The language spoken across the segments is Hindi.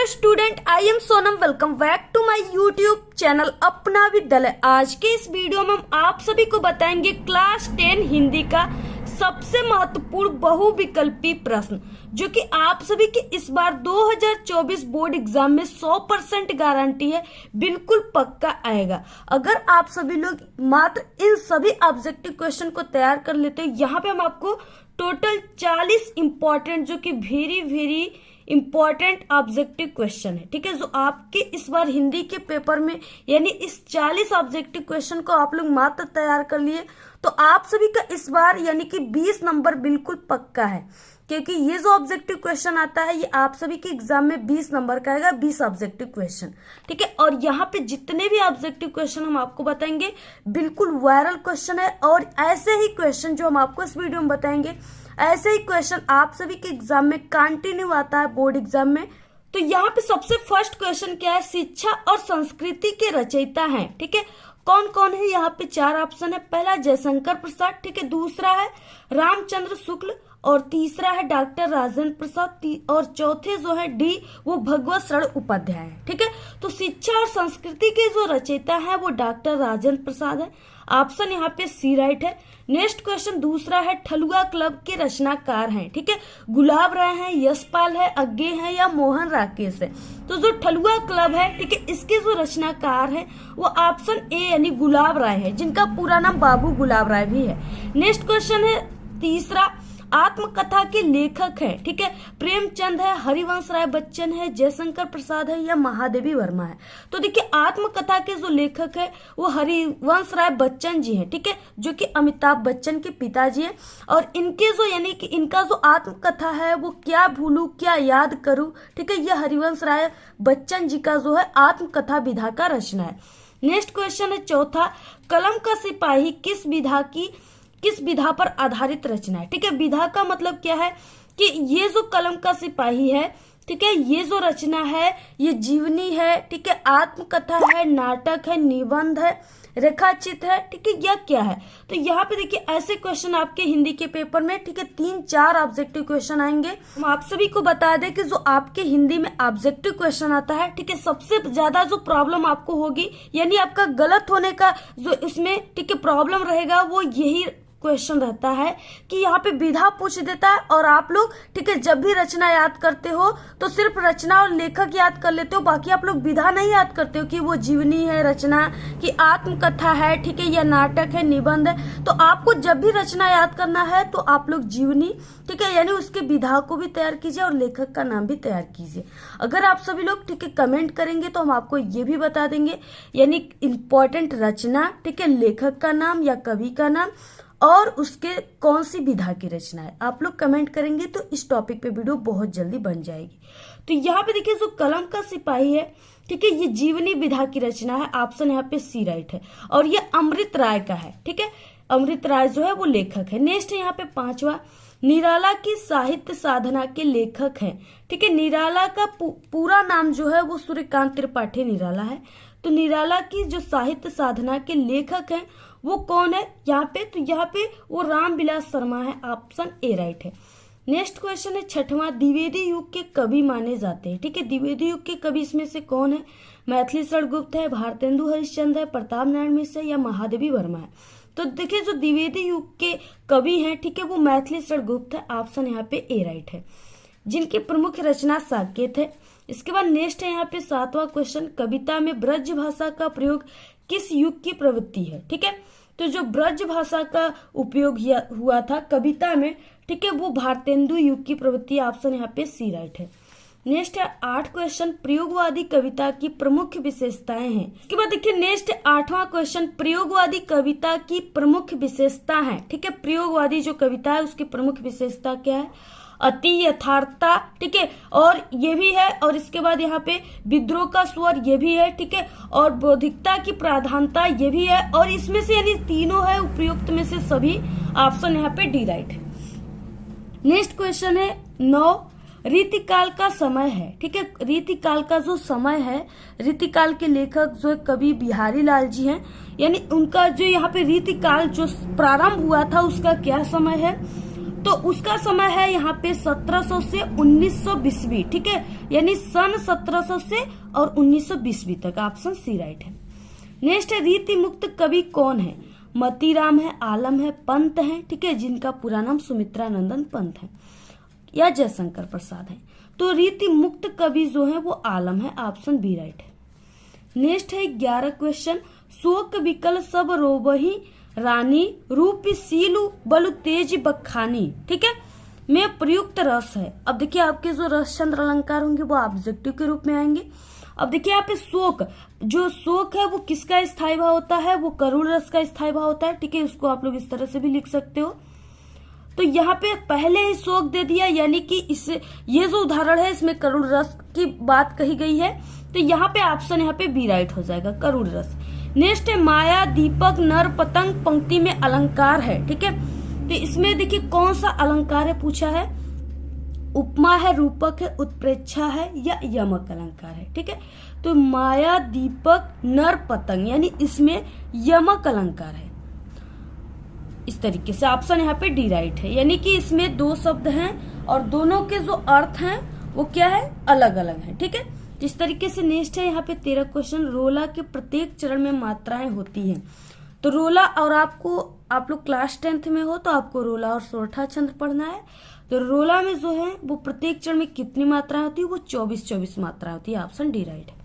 Student, I am Sonam. Welcome back to my YouTube channel Apna Vidyalaya. आज के इस वीडियो में हम आप सभी को बताएंगे क्लास 10 हिंदी का सबसे महत्वपूर्ण बहुविकल्पी प्रश्न, जो कि आप सभी के इस बार 2024 बोर्ड एग्जाम में 100% गारंटी है, बिल्कुल पक्का आएगा। अगर आप सभी लोग मात्र इन सभी ऑब्जेक्टिव क्वेश्चन को तैयार कर लेते हैं, यहाँ पे हम आपको टोटल 40 इंपॉर्टेंट, जो कि वेरी इंपॉर्टेंट ऑब्जेक्टिव क्वेश्चन है, ठीक है, जो आपके इस बार हिंदी के पेपर में, यानी इस 40 ऑब्जेक्टिव क्वेश्चन को आप लोग मात्र तैयार कर लिए तो आप सभी का इस बार यानी कि 20 नंबर बिल्कुल पक्का है, क्योंकि ये जो ऑब्जेक्टिव क्वेश्चन आता है ये आप सभी के एग्जाम में 20 नंबर का आएगा, 20 ऑब्जेक्टिव क्वेश्चन, ठीक है। और यहाँ पे जितने भी ऑब्जेक्टिव क्वेश्चन हम आपको बताएंगे बिल्कुल वायरल क्वेश्चन है, और ऐसे ही क्वेश्चन जो हम आपको इस वीडियो में बताएंगे, ऐसे ही क्वेश्चन आप सभी के एग्जाम में कंटिन्यू आता है बोर्ड एग्जाम में। तो यहाँ पे सबसे फर्स्ट क्वेश्चन क्या है, शिक्षा और संस्कृति के रचयिता हैं, ठीक है, कौन कौन है। यहाँ पे 4 ऑप्शन है। पहला जयशंकर प्रसाद, ठीक है, दूसरा है रामचंद्र शुक्ल, और तीसरा है डॉक्टर राजेंद्र प्रसाद, और चौथे जो है डी वो भगवत शरण उपाध्याय है, ठीक है। तो शिक्षा और संस्कृति के जो रचयिता है वो डॉक्टर राजेंद्र प्रसाद है। ऑप्शन यहाँ पे सी राइट है। नेक्स्ट क्वेश्चन दूसरा है ठलुआ क्लब के रचनाकार हैं, ठीक है, गुलाब राय हैं, यशपाल है, अज्ञे हैं या मोहन राकेश है। तो जो ठलुआ क्लब है, ठीक है, इसके जो रचनाकार है वो ऑप्शन ए यानी गुलाब राय है, जिनका पूरा नाम बाबू गुलाब राय भी है। नेक्स्ट क्वेश्चन है तीसरा, आत्मकथा के लेखक है, ठीक है, प्रेमचंद है, हरिवंश राय बच्चन है, जयशंकर प्रसाद है या महादेवी वर्मा है। तो देखिए आत्मकथा के जो लेखक है वो हरिवंश राय बच्चन जी हैं, ठीक है, जो कि अमिताभ बच्चन के पिताजी हैं। और इनके जो यानी कि इनका जो आत्मकथा है वो क्या भूलूं क्या याद करूं, ठीक है, यह हरिवंश राय बच्चन जी का जो है आत्मकथा विधा का रचना है। नेक्स्ट क्वेश्चन है चौथा, कलम का सिपाही किस विधा पर आधारित रचना है, ठीक है। विधा का मतलब क्या है कि ये जो कलम का सिपाही है, ठीक है, ये जो रचना है ये जीवनी है, ठीक है, आत्मकथा है, नाटक है, निबंध है, रेखाचित्र है, ठीक है, यह क्या है। तो यहाँ पे देखिए ऐसे क्वेश्चन आपके हिंदी के पेपर में, ठीक है, 3-4 ऑब्जेक्टिव क्वेश्चन आएंगे। हम आप सभी को बता दें कि जो आपके हिंदी में ऑब्जेक्टिव क्वेश्चन आता है, ठीक है, सबसे ज्यादा जो प्रॉब्लम आपको होगी, यानी आपका गलत होने का जो इसमें, ठीक है, प्रॉब्लम रहेगा, वो यही क्वेश्चन रहता है कि यहाँ पे विधा पूछ देता है और आप लोग, ठीक है, जब भी रचना याद करते हो तो सिर्फ रचना और लेखक याद कर लेते हो, बाकी आप लोग विधा नहीं याद करते हो कि वो जीवनी है, रचना की आत्मकथा है, ठीक है, या नाटक है, निबंध है। तो आपको जब भी रचना याद करना है तो आप लोग जीवनी, ठीक है, यानी उसके विधा को भी तैयार कीजिए और लेखक का नाम भी तैयार कीजिए। अगर आप सभी लोग, ठीक है, कमेंट करेंगे तो हम आपको ये भी बता देंगे, यानी इंपॉर्टेंट रचना, ठीक है, लेखक का नाम या कवि का नाम और उसके कौन सी विधा की रचना है। आप लोग कमेंट करेंगे तो इस टॉपिक पे वीडियो बहुत जल्दी बन जाएगी। तो यहाँ पे देखिए जो कलम का सिपाही है, ठीक है, ये जीवनी विधा की रचना है, ऑप्शन यहाँ पे सी राइट है, और ये अमृत राय का है, ठीक है, अमृत राय जो है वो लेखक है। नेक्स्ट है यहाँ पे 5वां, निराला की साहित्य साधना के लेखक हैं, ठीक है, निराला का पूरा नाम जो है वो सूर्यकांत त्रिपाठी निराला है। तो निराला की जो साहित्य साधना के लेखक हैं वो कौन है यहाँ पे, तो यहाँ पे वो रामविलास शर्मा है, ऑप्शन ए राइट है। नेक्स्ट क्वेश्चन है 6वां, द्विवेदी युग के कवि माने जाते हैं, ठीक है, द्विवेदी युग के कवि इसमें से कौन है, मैथिली शरण गुप्त है, भारतेंदु हरिश्चंद्र है, प्रताप नारायण मिश्र है या महादेवी वर्मा है। तो देखिए जो द्विवेदी युग के कवि हैं, ठीक है, वो मैथिली शरण गुप्त है, ऑप्शन यहाँ पे ए राइट है, जिनकी प्रमुख रचना साकेत है। इसके बाद नेक्स्ट है यहाँ पे 7वां क्वेश्चन, कविता में ब्रज भाषा का प्रयोग किस युग की प्रवृत्ति है, ठीक है। तो जो ब्रज भाषा का उपयोग हुआ था कविता में, ठीक है, वो भारतेंदु युग की प्रवृत्ति, ऑप्शन यहाँ पे सी राइट है। नेक्स्ट है 8 क्वेश्चन, प्रयोगवादी कविता की प्रमुख विशेषताएं हैं। इसके बाद देखिए नेक्स्ट 8वां क्वेश्चन, प्रयोगवादी कविता की प्रमुख विशेषता है, ठीक है, प्रयोगवादी जो कविता है उसकी प्रमुख विशेषता क्या है, अति यथार्थता, ठीक है, और ये भी है, और इसके बाद यहाँ पे विद्रोह का स्वर ये भी है, ठीक है, और बौद्धिकता की प्राधानता ये भी है, और इसमें से यानी तीनों है उपयुक्त में से सभी, ऑप्शन यहाँ पे डी राइट है। नेक्स्ट क्वेश्चन है 9, रीतिकाल का समय है, ठीक है, रीतिकाल का जो समय है, रीतिकाल के लेखक जो कवि बिहारी लाल जी हैं, यानी उनका जो यहाँ पे रीतिकाल जो प्रारंभ हुआ था उसका क्या समय है। तो उसका समय है यहाँ पे 1700 से 1920 ठीक है, यानी सन 1700 से और 1920 तक। ऑप्शन सी राइट है। नेक्स्ट है रीति मुक्त कवि कौन है? मतीराम है, आलम है, पंत है, ठीक है, जिनका पूरा नाम सुमित्रा नंदन पंत है, या जयशंकर प्रसाद है। तो रीति मुक्त कवि जो है वो आलम है। ऑप्शन बी राइट है। नेक्स्ट है 11 क्वेश्चन, शोक विकल सब रोबही रानी रूप सीलु बलु तेज बखानी, ठीक है, में प्रयुक्त रस है। अब देखिए आपके जो रस चंद्र अलंकार होंगे वो ऑब्जेक्टिव के रूप में आएंगे। अब देखिए यहाँ पे शोक, जो शोक है वो किसका स्थायी भाव होता है? वो करुण रस का स्थायी भाव होता है, ठीक है, उसको आप लोग इस तरह से भी लिख सकते हो। तो यहाँ पे पहले ही शोक दे दिया, यानी कि इससे ये जो उदाहरण है इसमें करुण रस की बात कही गई है, तो यहाँ पे ऑप्शन यहाँ पे बी राइट हो जाएगा, करुण रस। नेक्स्ट है माया दीपक नर पतंग पंक्ति में अलंकार है, ठीक है, तो इसमें देखिए कौन सा अलंकार है पूछा है, उपमा है, रूपक है, उत्प्रेक्षा है, या यमक अलंकार है, ठीक है। तो माया दीपक नर पतंग यानी इसमें यमक अलंकार है। इस तरीके से ऑप्शन यहाँ पे डी राइट है, यानी कि इसमें दो शब्द हैं और दोनों के जो अर्थ हैं वो क्या है, अलग अलग है, ठीक है। इस तरीके से नेक्स्ट है यहाँ पे 13 क्वेश्चन, रोला के प्रत्येक चरण में मात्राएं होती हैं। तो रोला, और आप लोग क्लास 10th में हो तो आपको रोला और सोरठा छंद पढ़ना है। तो रोला में जो है वो प्रत्येक चरण में कितनी मात्राएं होती है? वो 24 मात्राएं होती है। ऑप्शन डी राइट है।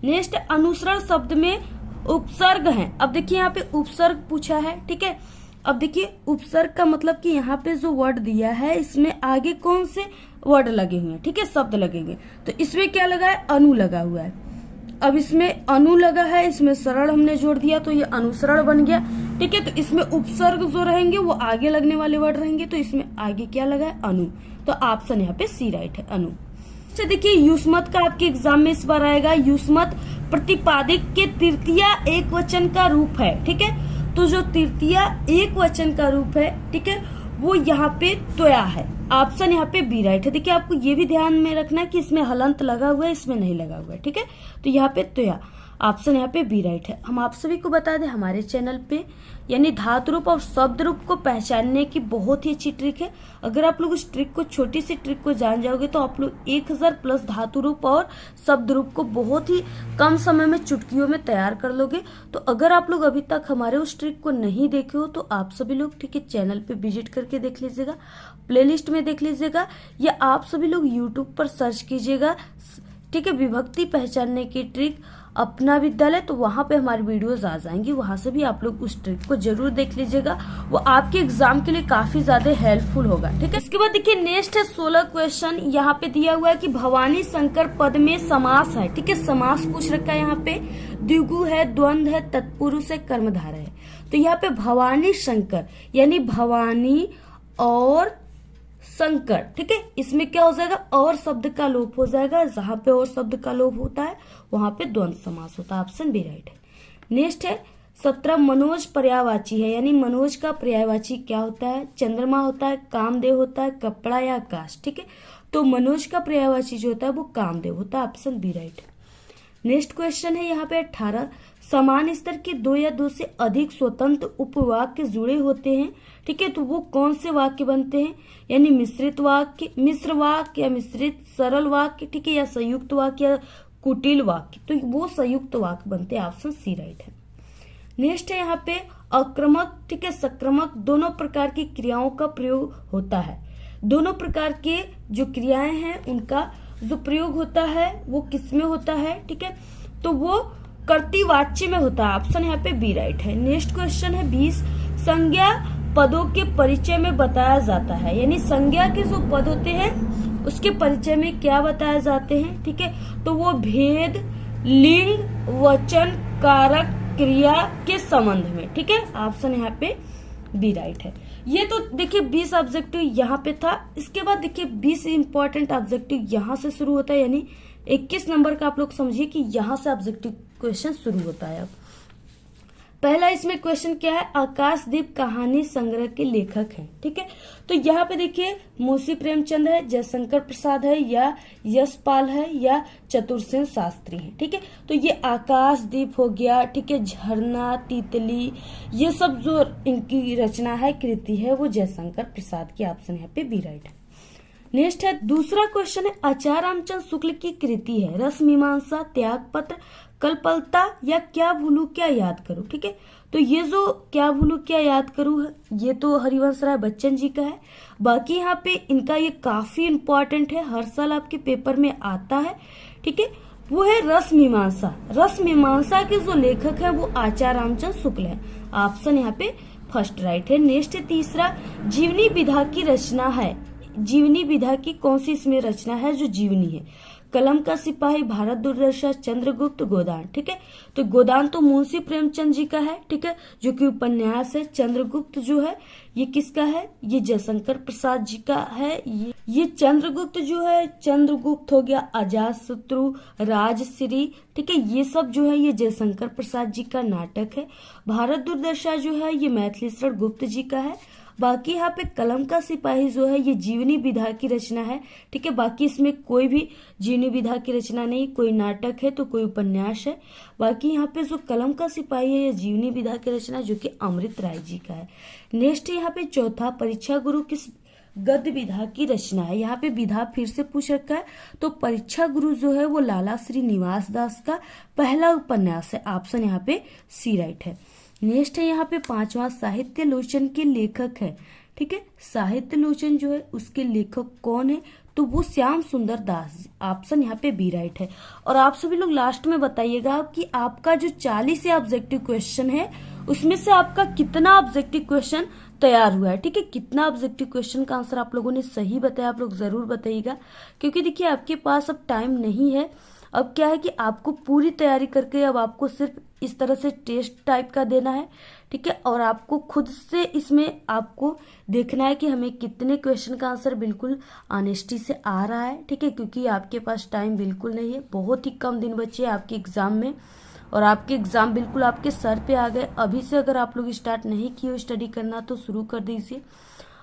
नेक्स्ट अनुसरण शब्द में उपसर्ग है। अब देखिए यहाँ पे उपसर्ग पूछा है, ठीक है। अब देखिए उपसर्ग का मतलब कि यहाँ पे जो वर्ड दिया है इसमें आगे कौन से वर्ड लगे हुए हैं, ठीक है, शब्द लगेंगे। तो इसमें क्या लगा है? अनु लगा हुआ है। अब इसमें अनु लगा है, इसमें सरल हमने जोड़ दिया तो ये अनुसरण बन गया, ठीक है। तो इसमें उपसर्ग जो रहेंगे वो आगे लगने वाले वर्ड रहेंगे, तो इसमें आगे क्या लगा है? अनु। तो ऑप्शन यहाँ पे सी राइट है, अनु। अच्छा देखिए युष्मत का आपके एग्जाम में इस बार आएगा। युष्मत प्रतिपादिक के तृतीया एक वचन का रूप है, ठीक है। तो जो तृतीया एक वचन का रूप है, ठीक है, वो यहाँ पे त्वया है। ऑप्शन यहाँ पे बी राइट है। देखिए आपको ये भी ध्यान में रखना है कि इसमें हलंत लगा हुआ है, इसमें नहीं लगा हुआ है, ठीक है। तो यहाँ पे त्वया, ऑप्शन यहाँ पे बी राइट है। हम आप सभी को बता दें हमारे चैनल पे यानी धातु रूप और शब्द रूप को पहचानने की बहुत ही अच्छी ट्रिक है। अगर आप लोग उस ट्रिक को, छोटी सी ट्रिक को जान जाओगे तो आप लोग 1000 प्लस धातु रूप और शब्द रूप को बहुत ही कम समय में चुटकियों में तैयार कर लोगे। तो अगर आप लोग अभी तक हमारे उस ट्रिक को नहीं देखे हो तो आप सभी लोग, ठीक है, चैनल पे विजिट करके देख लीजिएगा, प्लेलिस्ट में देख लीजिएगा, या आप सभी लोग यूट्यूब पर सर्च कीजिएगा, ठीक है, विभक्ति पहचानने की ट्रिक अपना विद्यालय, तो वहां पे हमारी वीडियोस आ जाएंगी, वहां से भी आप लोग उस ट्रिक को जरूर देख लीजिएगा, वो आपके एग्जाम के लिए काफी ज्यादा हेल्पफुल होगा, ठीक है। इसके बाद देखिए नेक्स्ट है 16 क्वेश्चन, यहाँ पे दिया हुआ है कि भवानी शंकर पद में समास है, ठीक है, समास पूछ रखा है। यहाँ पे द्विगु है, द्वंद्व है, तत्पुरुष है, कर्मधारय है। तो यहाँ पे भवानी शंकर यानी भवानी और शंकर, ठीक है, इसमें क्या हो जाएगा? और शब्द का लोप हो जाएगा। जहां पे और शब्द का लोप होता है वहां पे द्वंद्व समास होता है। ऑप्शन बी राइट है। नेक्स्ट है 17 मनोज पर्यायवाची है, यानी मनोज का पर्यायवाची क्या होता है? चंद्रमा होता है, कामदेव होता है, कपड़ा या आकाश, ठीक है। तो मनोज का पर्यायवाची जो होता है वो कामदेव होता है। ऑप्शन बी राइट है। नेक्स्ट क्वेश्चन है यहाँ पे 18, समान स्तर के 2 या 2 से अधिक स्वतंत्र उपवाक्य जुड़े होते हैं, ठीक है, तो वो कौन से वाक्य बनते हैं? यानी मिश्रित वाक्य, मिश्र वाक्य या मिश्रित सरल वाक्य, ठीक है, या संयुक्त वाक्य या कुटिल वाक्य, तो वो संयुक्त वाक्य बनते हैं। ऑप्शन सी राइट है। नेक्स्ट है यहाँ पे अक्रमक, ठीक है, सक्रमक, दोनों प्रकार की क्रियाओं का प्रयोग होता है। दोनों प्रकार के जो क्रियाएं हैं उनका जो प्रयोग होता है वो किसमें होता है, ठीक है, तो वो कर्तृवाच्य में होता है। ऑप्शन यहाँ पे बी राइट है। नेक्स्ट क्वेश्चन है 20, संज्ञा पदों के परिचय में बताया जाता है, यानी संज्ञा के जो पद होते हैं उसके परिचय में क्या बताए जाते हैं, ठीक है, तो वो भेद, लिंग, वचन, कारक, क्रिया के संबंध में, ठीक है। ऑप्शन यहाँ पे बी राइट है। ये तो देखिए 20 ऑब्जेक्टिव यहाँ पे था। इसके बाद देखिए 20 इंपॉर्टेंट ऑब्जेक्टिव यहाँ से शुरू होता है, यानी 21 नंबर का आप लोग समझिए कि यहाँ से ऑब्जेक्टिव क्वेश्चन शुरू होता है। अब पहला इसमें क्वेश्चन क्या है, आकाशदीप कहानी संग्रह के लेखक हैं। ठीक है, तो यहाँ पे देखिए मुंशी प्रेमचंद है, जयशंकर प्रसाद है, या यशपाल है, या चतुरसेन शास्त्री है। ठीक है, तो ये आकाशदीप हो गया। ठीक है, झरना, तितली, ये सब जो इनकी रचना है, कृति है, वो जयशंकर प्रसाद की। ऑप्शन यहाँ पे बी राइट है। नेक्स्ट है दूसरा क्वेश्चन है, आचार्य रामचंद्र शुक्ल की कृति है रस मीमांसा, त्यागपत्र, कल्पलता, या क्या भूलू क्या याद करूं। ठीक है, तो ये जो क्या भूलू क्या याद करूं है, ये तो हरिवंश राय बच्चन जी का है। बाकी यहाँ पे इनका ये काफी इंपॉर्टेंट है, हर साल आपके पेपर में आता है। ठीक है, वो है रस मीमांसा। रस मीमांसा के जो लेखक है वो आचार्य रामचंद्र शुक्ल है। ऑप्शन यहाँ पे फर्स्ट राइट है। नेक्स्ट है तीसरा, जीवनी विधा की रचना है। जीवनी विधा की कौन सी इसमें रचना है जो जीवनी है, कलम का सिपाही, भारत दुर्दशा, चंद्रगुप्त, गोदान। ठीक है, तो गोदान तो मुंशी प्रेमचंद जी का है। ठीक है, जो कि उपन्यास है। चंद्रगुप्त जो है ये किसका है, ये जयशंकर प्रसाद जी का है। ये चंद्रगुप्त जो है, चंद्रगुप्त हो गया, अजातशत्रु, राजश्री। ठीक है, ये सब जो है ये जयशंकर प्रसाद जी का नाटक है। भारत दुर्दशा जो है ये मैथिलीशरण गुप्त जी का है। बाकी यहाँ पे कलम का सिपाही जो है ये जीवनी विधा की रचना है। ठीक है, बाकी इसमें कोई भी जीवनी विधा की रचना नहीं, कोई नाटक है तो कोई उपन्यास है। बाकी यहाँ पे जो कलम का सिपाही है ये जीवनी विधा की रचना जो कि अमृत राय जी का है। नेक्स्ट यहाँ पे चौथा, परीक्षा गुरु किस गद्य विधा की रचना है। यहाँ पे विधा फिर से पूछ रखा है, तो परीक्षा गुरु जो है वो लाला श्रीनिवास दास का पहला उपन्यास है। ऑप्शन यहाँ पे सी राइट है। नेक्स्ट है यहाँ पे पांचवा, साहित्य लोचन के लेखक है। ठीक है, साहित्य लोचन जो है उसके लेखक कौन है, तो वो श्याम सुंदर दास। ऑप्शन यहाँ पे बी राइट है। और आप सभी लोग लास्ट में बताइएगा कि आपका जो 40 से ऑब्जेक्टिव क्वेश्चन है उसमें से आपका कितना ऑब्जेक्टिव क्वेश्चन तैयार हुआ है। ठीक है, कितना ऑब्जेक्टिव क्वेश्चन का आंसर आप लोगों ने सही बताया, आप लोग जरूर बताइएगा। क्योंकि देखिए आपके पास अब टाइम नहीं है। अब क्या है कि आपको पूरी तैयारी करके अब आपको सिर्फ इस तरह से टेस्ट टाइप का देना है। ठीक है, और आपको खुद से इसमें आपको देखना है कि हमें कितने क्वेश्चन का आंसर बिल्कुल ऑनेस्टी से आ रहा है। ठीक है, क्योंकि आपके पास टाइम बिल्कुल नहीं है, बहुत ही कम दिन बचे हैं आपके एग्जाम में, और आपके एग्जाम बिल्कुल आपके सर पे आ गए। अभी से अगर आप लोग स्टार्ट नहीं किए हो स्टडी करना तो शुरू कर दीजिए।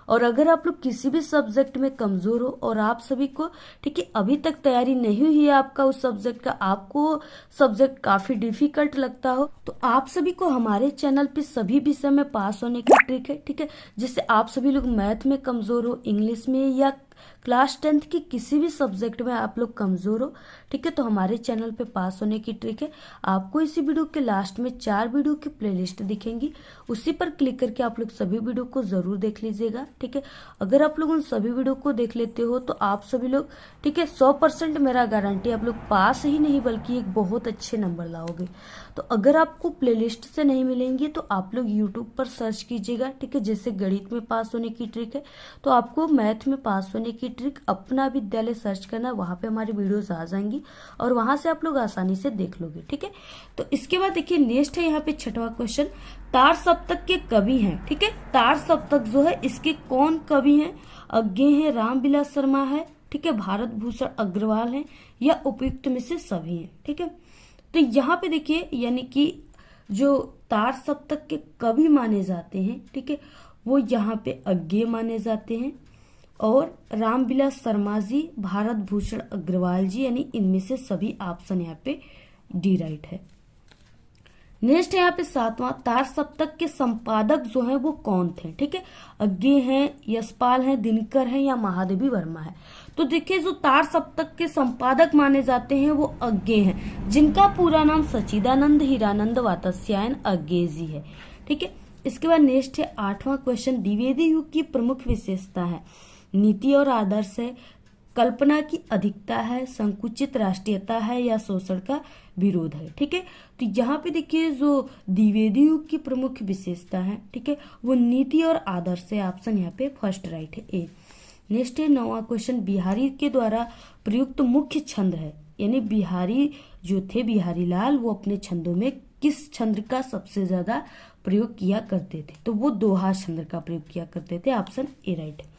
और अगर आप लोग किसी भी सब्जेक्ट में कमजोर हो और आप सभी को ठीक है अभी तक तैयारी नहीं हुई है आपका उस सब्जेक्ट का, आपको सब्जेक्ट काफी डिफिकल्ट लगता हो, तो आप सभी को हमारे चैनल पे सभी विषय में पास होने की ट्रिक है। ठीक है, जिससे आप सभी लोग मैथ में कमजोर हो, इंग्लिश में, या क्लास 10th की किसी भी सब्जेक्ट में आप लोग कमजोर हो, ठीक है, तो हमारे चैनल पे पास होने की ट्रिक है। आपको इसी वीडियो के लास्ट में 4 वीडियो की प्लेलिस्ट दिखेंगी, उसी पर क्लिक करके आप लोग सभी वीडियो को जरूर देख लीजिएगा। ठीक है, अगर आप लोग उन सभी वीडियो को देख लेते हो तो आप सभी लोग ठीक है 100% मेरा गारंटी आप लोग पास ही नहीं बल्कि एक बहुत अच्छे नंबर लाओगे। तो अगर आपको प्लेलिस्ट से नहीं मिलेंगी तो आप लोग यूट्यूब पर सर्च कीजिएगा। ठीक है, जैसे गणित में पास होने की ट्रिक है तो आपको मैथ में पास होने की ट्रिक अपना विद्यालय सर्च करना, वहां पे हमारी वीडियोस आ जाएंगी और वहां से आप लोग आसानी से देख लोगे। ठीक है, तो इसके बाद देखिए नेक्स्ट है यहाँ पे 6वां क्वेश्चन, तार सप्तक के कवि हैं। ठीक है, तार सप्तक जो है इसके कौन कवि हैं, अज्ञे हैं, रामविलास शर्मा है, ठीक है, भारत भूषण अग्रवाल है, या उपयुक्त में से सभी हैं। ठीक है, तो यहाँ पे देखिए यानी कि जो तार सप्तक के कवि माने जाते हैं ठीक है वो यहाँ पे अज्ञे माने जाते हैं, और रामविलास शर्मा जी, भारत भूषण अग्रवाल जी, यानी इनमें से सभी ऑप्शन यहाँ पे डी राइट है। नेक्स्ट है यहाँ पे 7वां, तार सप्तक के संपादक जो है वो कौन थे। ठीक है, अज्ञे हैं, यशपाल हैं, दिनकर हैं, या महादेवी वर्मा है। तो देखिए जो तार सप्तक के संपादक माने जाते हैं वो अज्ञे हैं, जिनका पूरा नाम सचिदानंद हीरानंद वात्स्यायन अज्ञे जी है। ठीक है, इसके बाद नेक्स्ट है 8वां क्वेश्चन, द्विवेदी युग की प्रमुख विशेषता है, नीति और आदर्श है, कल्पना की अधिकता है, संकुचित राष्ट्रीयता है, या शोषण का विरोध है। ठीक है, तो यहाँ पे देखिए जो द्विवेदी युग की प्रमुख विशेषता है ठीक है वो नीति और आदर्श है। ऑप्शन यहाँ पे फर्स्ट राइट है, ए। नेक्स्ट है 9वां क्वेश्चन, बिहारी के द्वारा प्रयुक्त मुख्य छंद है, यानी बिहारी जो थे बिहारी लाल वो अपने छंदों में किस छंद का सबसे ज्यादा प्रयोग किया करते थे, तो वो दोहा छंद का प्रयोग किया करते थे। ऑप्शन ए राइट है।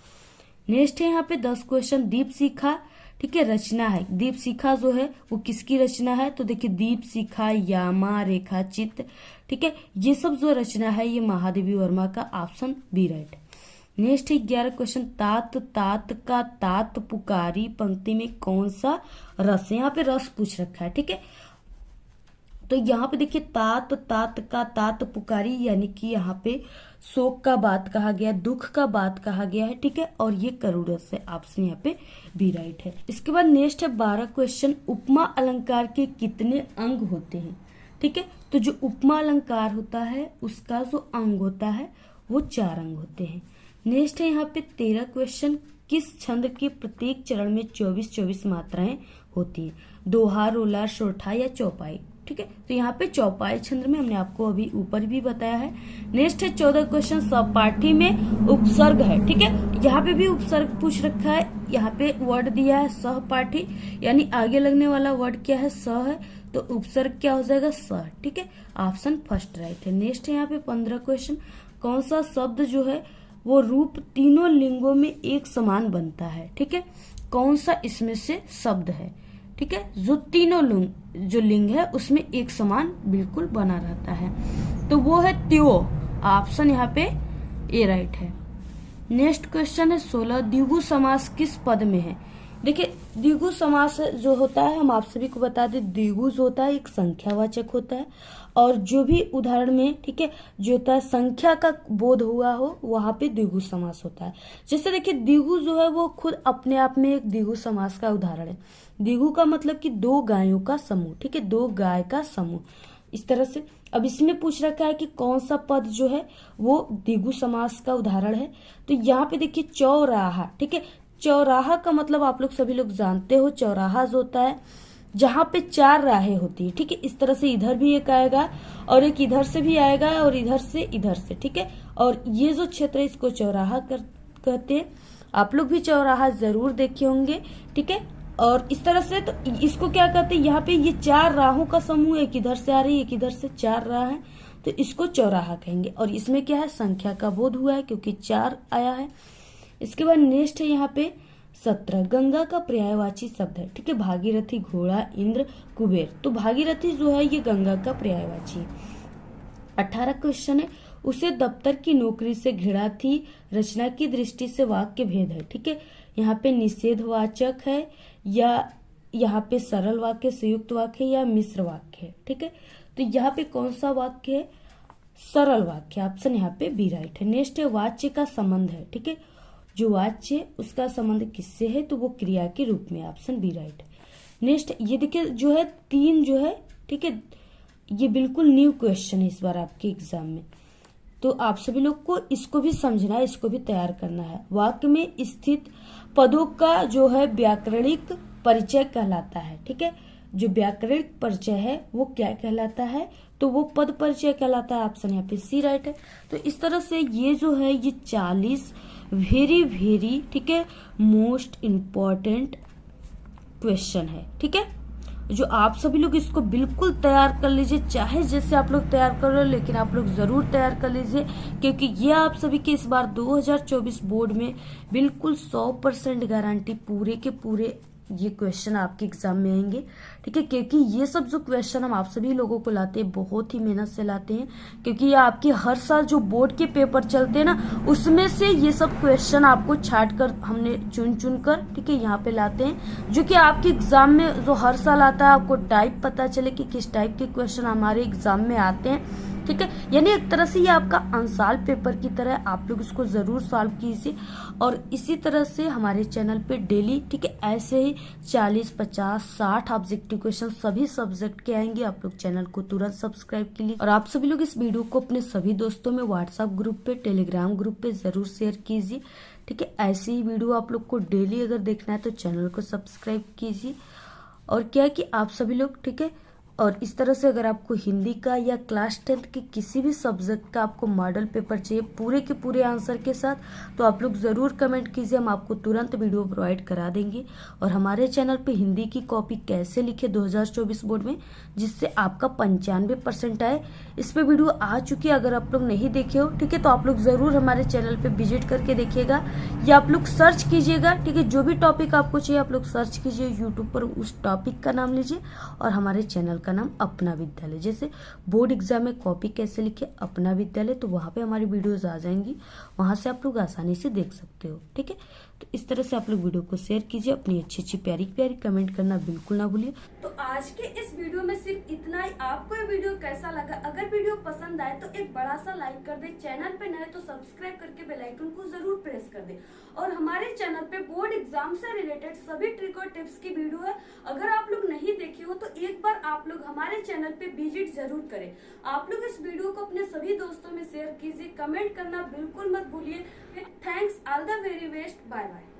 नेक्स्ट है यहाँ पे 10 क्वेश्चन, दीप शिखा ठीक है, रचना है। दीपशिखा जो है वो किसकी रचना है, तो देखिए दीपशिखा, यामा, रेखा चित्र, ठीक है, ये सब जो रचना है ये महादेवी वर्मा का, ऑप्शन बी राइट। नेक्स्ट है 11 क्वेश्चन, तात तात का तात पुकारी पंक्ति में कौन सा रस है, यहाँ पे रस पूछ रखा है, ठीक है। तो यहाँ पे देखिए तात तात का तात पुकारी, यानी कि यहाँ पे शोक का बात कहा गया, दुख का बात कहा गया है, ठीक है, और ये करुण रस है, ऑप्शन यहाँ पे बी राइट है। इसके बाद नेक्स्ट है 12 क्वेश्चन, उपमा अलंकार के कितने अंग होते हैं, ठीक है। तो जो उपमा अलंकार होता है उसका जो अंग होता है वो 4 अंग होते हैं। नेक्स्ट है यहाँ पे 13 क्वेश्चन, किस छंद के प्रत्येक चरण में 24-24 मात्राएं होती हैं, दोहा, रोला, सोठा या चौपाई, ठीक है। तो यहाँ पे चौपाई छंद में हमने आपको अभी ऊपर भी बताया है। नेक्स्ट है 14 क्वेश्चन, सहपाठी में उपसर्ग है, ठीक है, यहाँ पे भी उपसर्ग पूछ रखा है। यहाँ पे वर्ड दिया है सहपाठी, यानी आगे लगने वाला वर्ड क्या है, स है, तो उपसर्ग क्या हो जाएगा, स, ठीक है, ऑप्शन फर्स्ट राइट है। नेक्स्ट है यहाँ पे 15 क्वेश्चन, कौन सा शब्द जो है वो रूप तीनों लिंगों में एक समान बनता है, ठीक है, कौन सा इसमें से शब्द है, ठीक है, जो तीनों जो लिंग है उसमें एक समान बिल्कुल बना रहता है, तो वो है त्यो, ऑप्शन यहाँ पे ए राइट है। नेक्स्ट क्वेश्चन है 16, द्विगु समास किस पद में है। देखिए द्विगु समास जो होता है, हम आप सभी को बता दें, द्विगु जो होता है एक संख्यावाचक होता है, और जो भी उदाहरण में, ठीक है, जो होता है संख्या का बोध हुआ हो वहां पे द्विगु समास होता है। जैसे देखिए द्विगु जो है वो खुद अपने आप में एक द्विगु समास का उदाहरण है। द्विगु का मतलब कि 2 गायों का समूह, ठीक है, 2 गाय का समूह, इस तरह से। अब इसमें पूछ रखा है कि कौन सा पद जो है वो द्विगु समास का उदाहरण है, तो यहाँ पे देखिए चौराहा, ठीक है, चौराहा का मतलब आप लोग सभी लोग जानते हो, चौराहा जो होता है जहां पे 4 राहें होती है, ठीक है, इस तरह से इधर भी एक आएगा और एक इधर से भी आएगा और इधर से, ठीक है, और ये जो क्षेत्र है इसको चौराहा कहते हैं। आप लोग भी चौराहा जरूर देखे होंगे, ठीक है, और इस तरह से तो इसको क्या कहते हैं, यहाँ पे ये 4 राहों का समूह, एक इधर से आ रही है, एक इधर से, 4 राह है, तो इसको चौराहा कहेंगे। और इसमें क्या है, संख्या का बोध हुआ है क्योंकि 4 आया है। इसके बाद नेक्स्ट है यहाँ पे 17, गंगा का पर्यायवाची शब्द है, ठीक है, भागीरथी, घोड़ा, इंद्र, कुबेर, तो भागीरथी जो है ये गंगा का पर्यायवाची है। 18 क्वेश्चन है, उसे दफ्तर की नौकरी से घृणा थी, रचना की दृष्टि से वाक्य भेद है, ठीक है, यहाँ पे निषेधवाचक है या यहाँ पे सरल वाक्य, संयुक्त वाक्य या मिश्र वाक्य है, ठीक है, तो यहाँ पे कौन सा वाक्य है, सरल वाक्य, ऑप्शन यहाँ पे बी राइट है। नेक्स्ट है वाच्य का संबंध है, ठीक है, जो वाच्य उसका संबंध किससे है, तो वो क्रिया के रूप में, ऑप्शन बी राइट है। नेक्स्ट ये देखिए जो है 3 जो है, ठीक है, ये बिल्कुल न्यू क्वेश्चन है इस बार आपके एग्जाम में, तो आप सभी लोग को इसको भी समझना है, इसको भी तैयार करना है। वाक्य में स्थित पदों का जो है व्याकरणिक परिचय कहलाता है, ठीक है, जो व्याकरणिक परिचय है वो क्या कहलाता है, तो वो पद परिचय कहलाता है, ऑप्शन यहाँ पे सी राइट है। तो इस तरह से ये जो है ये 40 वेरी ठीक है मोस्ट इम्पॉर्टेंट क्वेश्चन है, ठीक है, जो आप सभी लोग इसको बिल्कुल तैयार कर लीजिए, चाहे जैसे आप लोग तैयार कर लो, लेकिन आप लोग जरूर तैयार कर लीजिए, क्योंकि ये आप सभी के इस बार 2024 बोर्ड में बिल्कुल 100% गारंटी पूरे के पूरे ये क्वेश्चन आपके एग्जाम में आएंगे, ठीक है, क्योंकि ये सब जो क्वेश्चन हम आप सभी लोगों को लाते हैं बहुत ही मेहनत से लाते हैं, क्योंकि ये आपके हर साल जो बोर्ड के पेपर चलते हैं ना उसमें से ये सब क्वेश्चन आपको छाट कर हमने चुन कर, ठीक है, यहाँ पे लाते हैं, जो कि आपके एग्जाम में जो हर साल आता है आपको टाइप पता चले कि किस टाइप के क्वेश्चन हमारे एग्जाम में आते हैं, ठीक है, यानी एक तरह से ये आपका अंसाल पेपर की तरह, आप लोग इसको जरूर सॉल्व कीजिए। और इसी तरह से हमारे चैनल पे डेली, ठीक है, ऐसे ही 40, 50, 60 ऑब्जेक्टिव क्वेश्चन सभी सब्जेक्ट के आएंगे, आप लोग चैनल को तुरंत सब्सक्राइब कीजिए। और आप सभी लोग इस वीडियो को अपने सभी दोस्तों में व्हाट्सएप ग्रुप पे, टेलीग्राम ग्रुप पे जरूर शेयर कीजिए, ठीक है, ऐसी ही वीडियो आप लोग को डेली अगर देखना है तो चैनल को सब्सक्राइब कीजिए। और क्या है कि आप सभी लोग, ठीक है, और इस तरह से अगर आपको हिंदी का या क्लास 10th के किसी भी सब्जेक्ट का आपको मॉडल पेपर चाहिए पूरे के पूरे आंसर के साथ, तो आप लोग ज़रूर कमेंट कीजिए, हम आपको तुरंत वीडियो प्रोवाइड करा देंगे। और हमारे चैनल पे हिंदी की कॉपी कैसे लिखे 2024 बोर्ड में जिससे आपका 95% आए, इस पे वीडियो आ चुकी है। अगर आप लोग नहीं देखे हो, ठीक है, तो आप लोग ज़रूर हमारे चैनल पे विजिट करके देखिएगा या आप लोग सर्च कीजिएगा, ठीक है। जो भी टॉपिक आपको चाहिए आप लोग सर्च कीजिए यूट्यूब पर, उस टॉपिक का नाम लीजिए और हमारे चैनल का नाम अपना विद्यालय, जैसे बोर्ड एग्जाम में कॉपी कैसे लिखे अपना विद्यालय, तो वहाँ पे हमारी वीडियोस आ जाएंगी, वहाँ से आप लोग आसानी से देख सकते हो, ठीक है। तो इस तरह से आप लोग वीडियो को शेयर कीजिए, अपनी अच्छी अच्छी प्यारी प्यारी कमेंट करना बिल्कुल ना भूलिए। तो आज के इस वीडियो में सिर्फ इतना ही। आपको ये वीडियो कैसा लगा? अगर वीडियो पसंद आए तो एक बड़ा सा लाइक कर दे, चैनल पे नए तो सब्सक्राइब करके बेल आइकन को जरूर प्रेस कर दे। और हमारे चैनल पे बोर्ड एग्जाम से रिलेटेड सभी ट्रिक और टिप्स की वीडियो है, अगर आप लोग नहीं देखे हो तो एक बार आप लोग हमारे चैनल पे विजिट जरूर करें। आप लोग इस वीडियो को अपने सभी दोस्तों में शेयर कीजिए, कमेंट करना बिल्कुल मत भूलिए। Thanks, all the very best, bye bye.